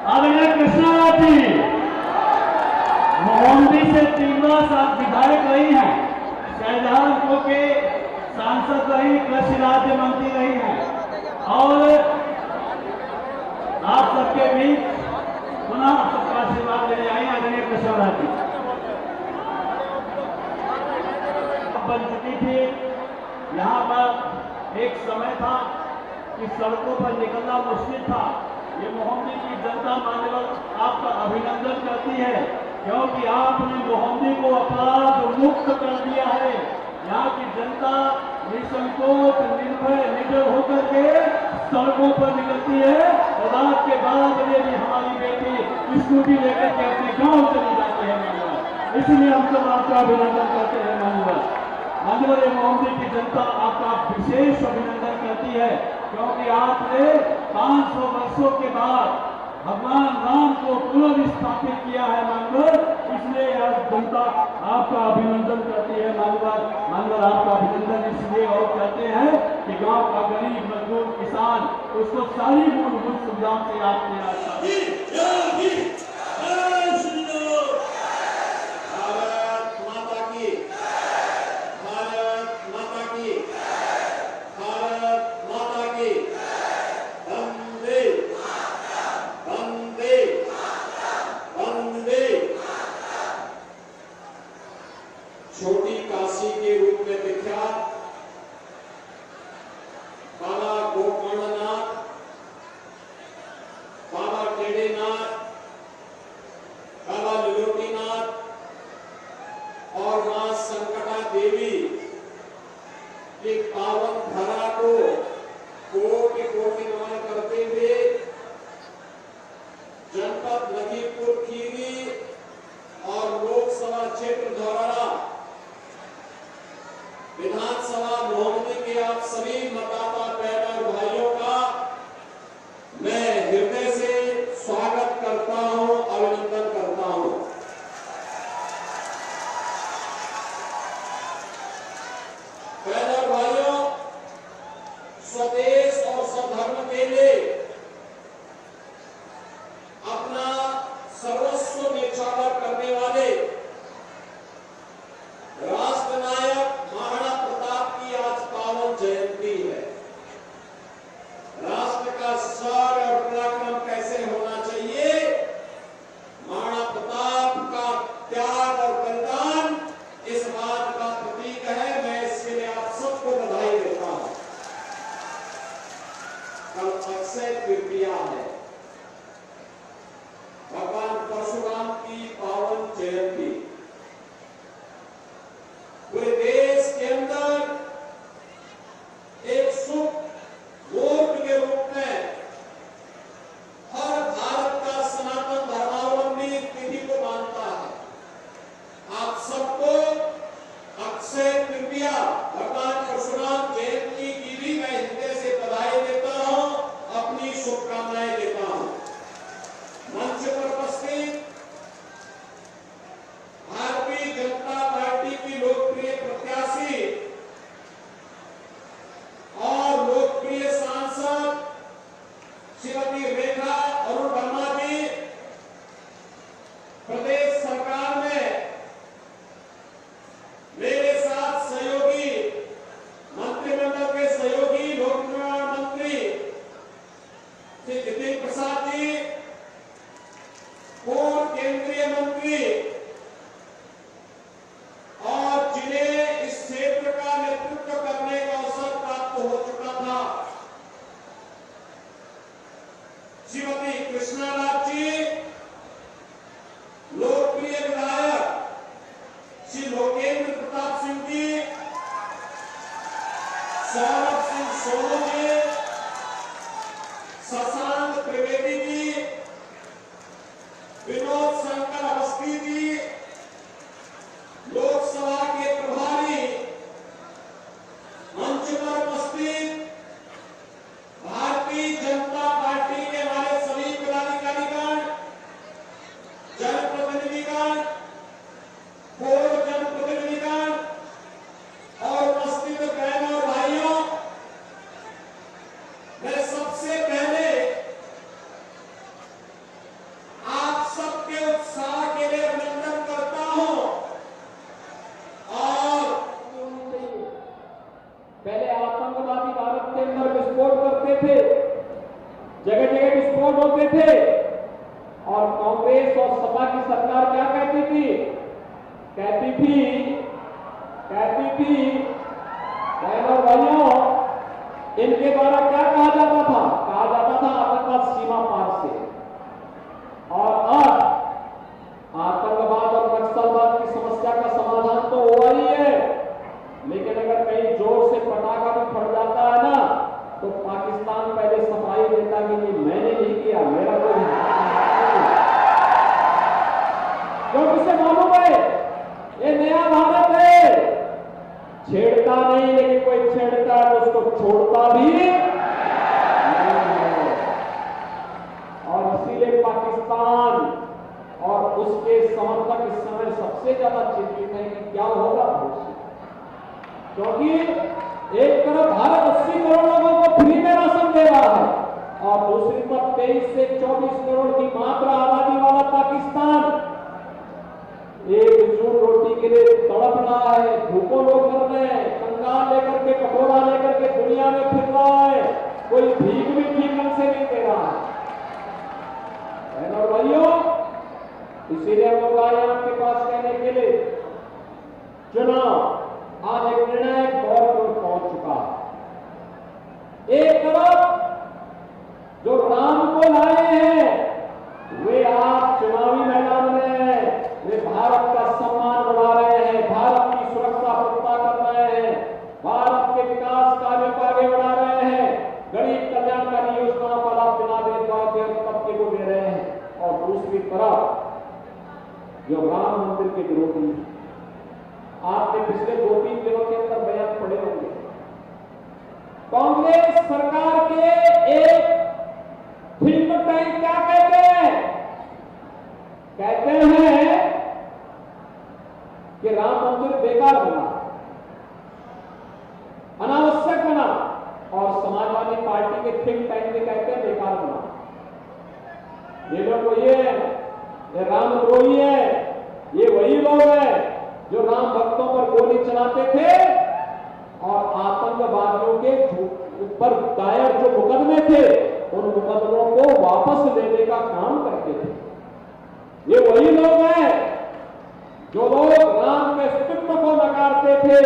आदरणीय कृष्णा जी मोहम्मदी से 3 बार विधायक रही हैं, शाहजहांपुर के सांसद रही, कृषि राज्य मंत्री रही हैं और आप सबके बीच पुनः सबका आशीर्वाद लेने आई आदरणीय कृष्णा जी बन चुकी थी। यहाँ पर एक समय था कि सड़कों पर निकलना मुश्किल था। ये मोहम्मदी की जनता मान्यवर आपका अभिनंदन करती है क्योंकि आपने मोहम्मदी को अपराध मुक्त कर दिया है। यहाँ की जनता निसंकोच निर्भय निडर होकर के सड़कों पर निकलती है और रात के 12 बजे भी हमारी बेटी स्कूटी लेकर के अपने गांव चली जाती है मान्यवर। इसलिए हम सब आपका अभिनंदन करते हैं मान्यवर। मान्यवर ये मोहम्मदी की जनता आपका विशेष अभिनंदन करती है क्योंकि आपने 500 वर्षों के बाद भगवान राम को पुनर्स्थापित किया है मान्यवर। इसलिए यह जनता आपका अभिनंदन करती है मान्यवर। मान्यवर आपका अभिनंदन इसलिए और कहते हैं कि गांव का गरीब मजदूर किसान उसको सारी मूलभूत सुविधाओं से आपने छोटी काशी के रूप में विख्यात बाबा गोकर्णनाथ, बाबा टेढ़ेनाथ, बाबा लिलोटीनाथ और मां संकटा देवी के पावन धरा को कोटि कोटि नमन करते हुए जनपद लखीमपुर खीरी और लोकसभा क्षेत्र धौरहरा विधानसभा मोहम्मदी के आप सभी मतदाता बहन और भाइयों का मैं हृदय से स्वागत करता हूं, अभिनंदन करता हूं। बहन और भाइयों, स्वदेश और स्वधर्म के लिए अपना सर्वस्व न्यौछावर करने वाले राष्ट्रनायक महाराणा प्रताप की आज पावन जयंती है। राष्ट्र का शौर्य और पराक्रम कैसे होना चाहिए, महाराणा प्रताप का त्याग और बलिदान इस बात का प्रतीक है। मैं इसके लिए आप सबको बधाई देता हूं। कल अक्षय तृतीया है, भगवान परशुराम की पावन जयंती। पूरे देश के अंदर एक शुभ मुहूर्त के रूप में हर भारत का सनातन धर्मावलंबी तिथि को मानता है। आप सबको अक्षय तृतीया भगवान परशुराम जयंती की भी मैं हृदय से बधाई देता हूं, अपनी शुभकामनाएं देता हूं। मंच पर उपस्थित भारतीय जनता पार्टी की लोकप्रिय प्रत्याशी और लोकप्रिय सांसद श्रीमती रेखा अरुण वर्मा जी, प्रदेश सरकार में मेरे साथ सहयोगी मंत्रिमंडल के सहयोगी लोक निर्माण मंत्री श्री जितेंद्र प्रसाद जी, पूर्व केंद्रीय मंत्री और जिन्हें इस क्षेत्र का नेतृत्व करने का अवसर प्राप्त हो चुका था, श्रीमती कृष्णा जी, लोकप्रिय विधायक श्री लोकेंद्र प्रताप सिंह जी, सौरभ सिंह सोनू जी, शशांक त्रिवेदी जी, विनोद शंकर अवस्थी जी, लोकसभा के प्रभारी, मंच पर उपस्थित भारतीय जनता पार्टी के हमारे सभी पदाधिकारी विस्फोट होते थे और कांग्रेस और सपा की सरकार क्या कहती थी? कहती थी बहनों और भाइयों, इनके द्वारा क्या कहा जाता था? कहा जाता था आतंकवाद सीमा पार से। और अब आतंकवाद और नक्सलवाद की समस्या का समाधान तो हुआ ही है, लेकिन अगर कहीं जोर से पटाखा भी फट जाता है ना, तो पाकिस्तान पहले सफाई देता कि मैंने नहीं किया, मेरा कोई हाथ नहीं। क्योंकि उसे मालूम है ये नया भारत है, छेड़ता नहीं, लेकिन कोई छेड़ता है तो उसको छोड़ता भी नहीं है। और इसीलिए पाकिस्तान और उसके समर्थक इस समय सबसे ज्यादा चिंतित है कि क्या होगा भविष्य। क्योंकि एक तरफ भारत 80 करोड़ लोगों को फ्री में राशन दे रहा है और दूसरी तरफ 23 से 24 करोड़ की मात्र आबादी वाला पाकिस्तान एक जून रोटी के लिए तड़प रहा है, भूखों लोग मर रहे हैं, कंगाल लेकर के कटोरा लेकर के दुनिया में फिर रहा है, कोई भीख भी ठीक ढंग से नहीं दे रहा है। और भाइयों, इसीलिए हम लोग आए आपके पास कहने के लिए, चुनाव आज एक निर्णायक दौर पर पहुंच चुका है। एक तरफ जो राम को लाए हैं वे आज चुनावी मैदान में हैं, वे भारत का सम्मान बढ़ा रहे हैं, भारत की सुरक्षा पुख्ता कर रहे हैं, भारत के विकास कार्यों को आगे बढ़ा रहे हैं, गरीब कल्याणकारी योजनाओं का लाभ बिना भेदभाव के तबके को दे रहे हैं। और दूसरी तरफ जो राम मंदिर के विरोधी, आपने पिछले 2-3 दिनों के अंदर बयान पढ़े होंगे, कांग्रेस सरकार के एक थिंक टैंक क्या कहते हैं? कहते हैं कि राम मंदिर बेकार बना, अनावश्यक बना, और समाजवादी पार्टी के थिंक टैंक भी कहते हैं बेकार बना। ये लोग ये रामद्रोही है, ये वही लोग हैं जो राम भक्तों पर गोली चलाते थे और आतंकवादियों के ऊपर दायर जो मुकदमे थे उन मुकदमों को वापस लेने का काम करते थे। ये वही लोग हैं जो लोग राम के अस्तित्व को नकारते थे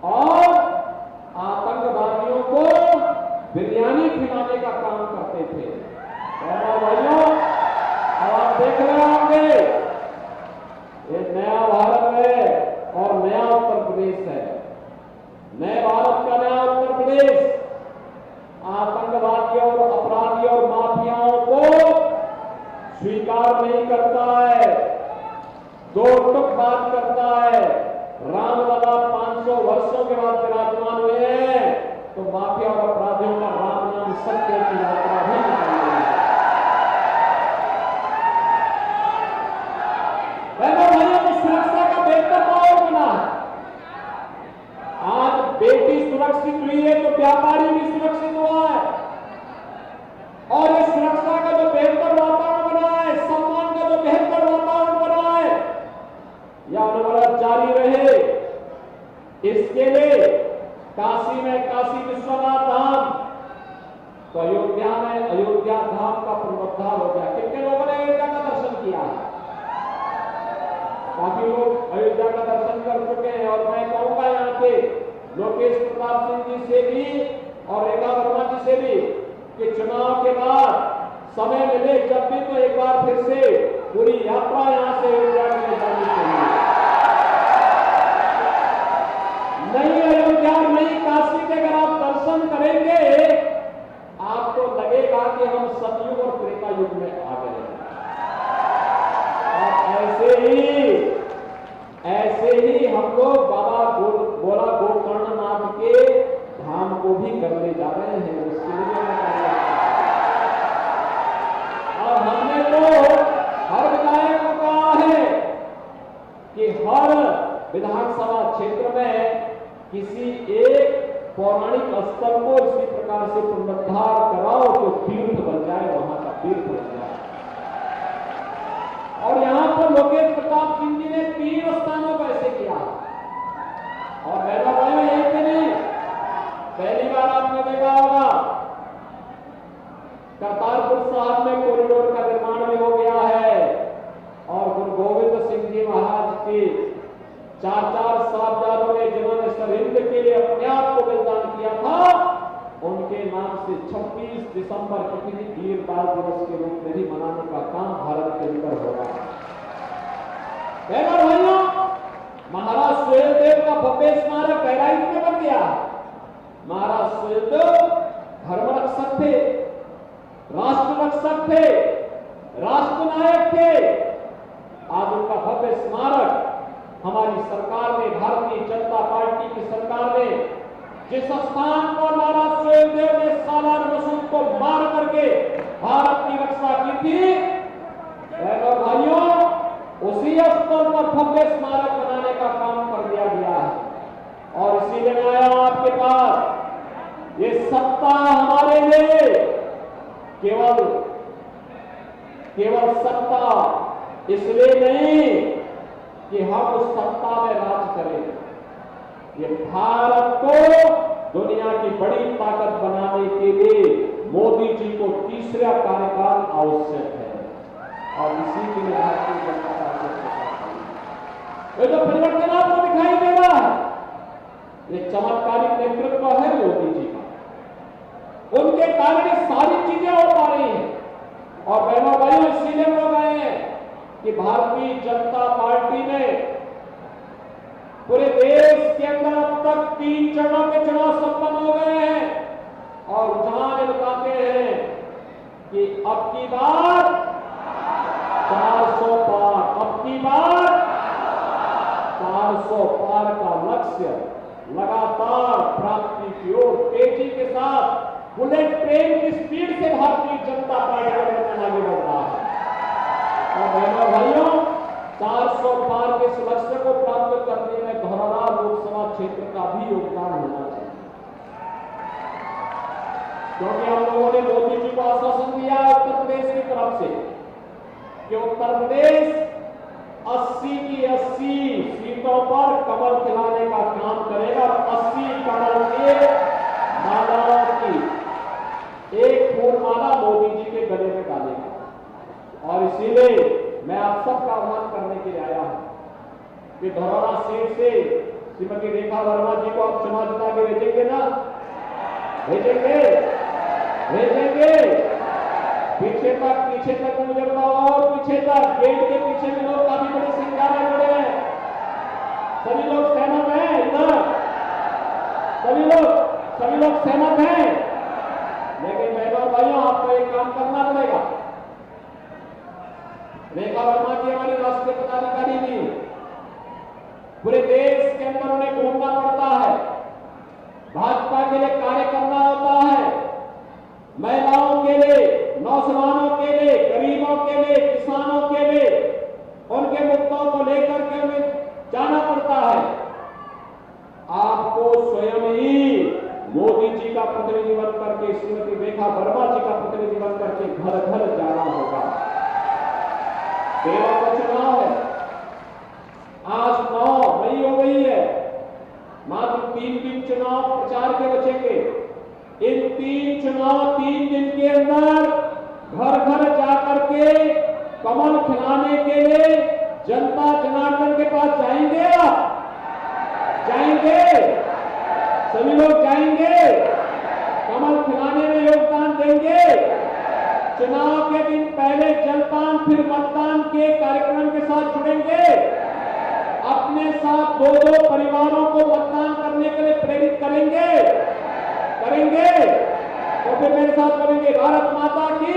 और आतंकवादियों को बिरयानी खिलाने का काम करते थे। भाइयों, अब आप देख रहे होंगे ये नया भारत है और नया उत्तर प्रदेश है। नए भारत का नया उत्तर प्रदेश आतंकवादियों और अपराधियों और माफियाओं को स्वीकार नहीं करता है, दो टुक बात करता है। रामलला 500 वर्षों के बाद विराजमान हुए हैं तो माफिया और अपराधियों का राम नाम सत्य की यात्रा भी निकल रही है। भाइयों की सुरक्षा का बेहतर माहौल बना है। आज बेटी सुरक्षित हुई है तो व्यापारी भी सुरक्षित हुआ है और इस सुरक्षा का जो बेहतर वातावरण बना है, सम्मान का जो बेहतर वातावरण बना है, यह अनवरत जारी रहे। इसके लिए काशी में काशी विश्वनाथ धाम, तो अयोध्या में अयोध्या धाम का पुनरुद्धार हो गया। कितने लोगों ने अयोध्या का दर्शन किया? काफी लोग अयोध्या का दर्शन कर चुके हैं। और मैं कहूंगा यहाँ के लोकेश प्रताप सिंह जी से भी और रेखा वर्मा जी से भी कि चुनाव के बाद समय मिले जब भी तो एक बार फिर से पूरी यात्रा यहाँ से अयोध्या के लिए जानी चाहिए। नई अयोध्या नई काशी के अगर आप दर्शन करेंगे आपको लगेगा कि हम सतयुग और त्रेता युग में आ गए हैं। ऐसे ही हम लोग बाबा गोला गोकर्णनाथ के धाम को भी करने जा रहे हैं। उसके लिए और हमने तो हर विधायक को कहा है कि हर विधानसभा क्षेत्र में किसी एक पौराणिक स्थल को इसी प्रकार से पुनरुद्धार कराओ तो तीर्थ बन जाए, वहां का तीर्थ बन जाए। और यहां पर लोकेश प्रताप सिंह जी ने 3 स्थानों को ऐसे किया। और मेरा भाई यही पे नहीं, पहली बार आपने देखा होगा करतारपुर दिसंबर किसी वीर बाल दिवस के रूप में भी मनाने का काम भारत के अंदर होगा। बहनों भाइयों, महाराज सुहेलदेव का भव्य स्मारक बहराइच में बन गया। महाराज सुहेलदेव धर्म रक्षक थे, राष्ट्र रक्षक थे, राष्ट्र नायक थे। आज उनका भव्य स्मारक हमारी सरकार ने, भारतीय जनता पार्टी की सरकार ने जिस स्थान पर महाराज सुहेलदेव ने सालार मसूद को मार करके भारत की रक्षा की थी, बहनों भाइयों, उसी स्थल पर भव्य स्मारक बनाने का काम कर दिया गया है। और इसीलिए मैं आया हूं आपके पास। ये सत्ता हमारे लिए केवल सत्ता इसलिए नहीं कि हम उस सत्ता में राज करें। ये भारत को दुनिया की बड़ी ताकत बनाने के लिए मोदी जी को तीसरा कार्यकाल आवश्यक है। और इसी के लिए भारतीय जनता पार्टी ये तो परिवर्तन आपको दिखाई दे रहा है। ये चमत्कारिक नेतृत्व है मोदी जी का। उनके कारण ये सारी चीजें हो पा रही हैं। और बहनों भाइयों, इसीलिए लोग आए हैं कि भारतीय जनता पार्टी ने पूरे देश के अंदर अब तक 3 चरणों के चुनाव संपन्न हो गए हैं। और रुझान बताते हैं कि अब की बार 400 पार, अब की बार 400 पार का लक्ष्य लगातार प्राप्ति की ओर तेजी के साथ बुलेट ट्रेन की स्पीड से भारतीय जनता पार्टी का आगे बढ़ रहा है। और बहनों भाइयों, 400 पार के इस लक्ष्य को प्राप्त करने में धौरहरा लोकसभा क्षेत्र का भी योगदान होना चाहिए। क्योंकि हम लोगों ने मोदी जी को आश्वासन दिया उत्तर प्रदेश की तरफ से कि उत्तर प्रदेश 80 की 80 सीटों पर कमल खिलाने का काम करेगा। 80 कमल के मालाओं की एक फूल माला मोदी जी के गले में डालेगा। और इसीलिए मैं आप सबका आह्वान करने के लिए आया हूं कि धौरहरा सीट से श्रीमती रेखा वर्मा जी को आप चुनाव जिता के भेजेंगे ना? भेजेंगे? पीछे तक मुझे बताओ, और पीछे तक गेट के पीछे भी लोग काफी बड़ी संख्या में खड़े हैं। सभी लोग सहमत हैं? इधर सभी लोग सहमत हैं। लेकिन बहनों भाइयों, आपको एक काम करना पड़ेगा। रेखा वर्मा जी हमारी राष्ट्रीय पदाधिकारी नहीं, पूरे देश के अंदर उन्हें घूमना पड़ता है, भाजपा के लिए कार्य करना होता है, महिलाओं के लिए, नौजवानों के लिए, गरीबों के लिए, किसानों के लिए, उनके मुद्दों को लेकर के उन्हें जाना पड़ता है। आपको स्वयं ही मोदी जी का प्रतिनिधि बन करके, श्रीमती रेखा वर्मा जी का प्रतिनिधि बन करके घर घर जाना होगा। देवा का चुनाव है, आज 9 मई हो गई है, मात्र 3 दिन चुनाव प्रचार के बचेंगे। इन 3 चुनाव 3 दिन के अंदर घर घर जाकर के कमल खिलाने के लिए जनता जनार्दन के पास जाएंगे। आप जाएंगे? सभी लोग जाएंगे? कमल खिलाने में योगदान देंगे? चुनाव के दिन पहले जलपान फिर मतदान के कार्यक्रम के साथ जुड़ेंगे? अपने साथ 2-2 परिवारों को मतदान करने के लिए प्रेरित करेंगे? तो फिर मेरे साथ बोलेंगे, भारत माता की